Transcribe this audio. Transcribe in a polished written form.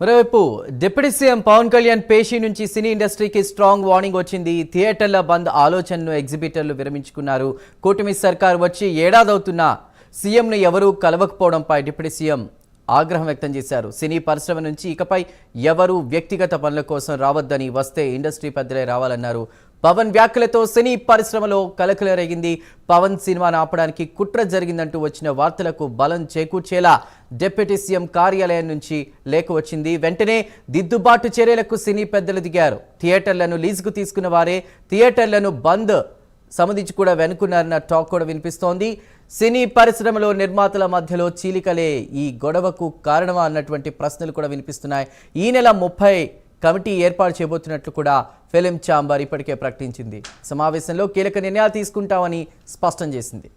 మరోవైపు deputy CM Pawan Kalyan పేషీ నుంచి సినీ ఇండస్ట్రీకి స్ట్రాంగ్ వార్నింగ్ వచ్చింది. థియేటర్ల బంద్ ఆలోచనను ఎగ్జిబిటర్లు విరమించుకున్నారు. కూటమి సర్కార్ వచ్చి ఏడాదవుతున్నా సీఎంను ఎవరూ కలవకపోవడంపై డిప్యూటీ సీఎం ఆగ్రహం వ్యక్తం చేశారు. సినీ పరిశ్రమ నుంచి ఇకపై ఎవరూ వ్యక్తిగత పనుల కోసం రావద్దని, వస్తే ఇండస్ట్రీ పెద్దలే రావాలన్నారు. పవన్ వ్యాఖ్యలతో సినీ పరిశ్రమలో కలకలం రేగింది. పవన్ సినిమాను ఆపడానికి కుట్ర జరిగిందంటూ వచ్చిన వార్తలకు బలం చేకూర్చేలా డిప్యూటీ సీఎం కార్యాలయం నుంచి లేఖ వచ్చింది. వెంటనే దిద్దుబాటు చర్యలకు సినీ పెద్దలు దిగారు. థియేటర్లను లీజుకు తీసుకున్న వారే థియేటర్లను బంద్ సంబంధించి కూడా వెనుకున్నారన్న టాక్ కూడా వినిపిస్తోంది. సినీ పరిశ్రమలో నిర్మాతల మధ్యలో చీలికలే ఈ గొడవకు కారణమా అన్నటువంటి ప్రశ్నలు కూడా వినిపిస్తున్నాయి. ఈ నెల 30 కమిటీ ఏర్పాటు చేయబోతున్నట్లు కూడా ఫిలిం ఛాంబర్ ఇప్పటికే ప్రకటించింది. సమావేశంలో కీలక నిర్ణయాలు తీసుకుంటామని స్పష్టం చేసింది.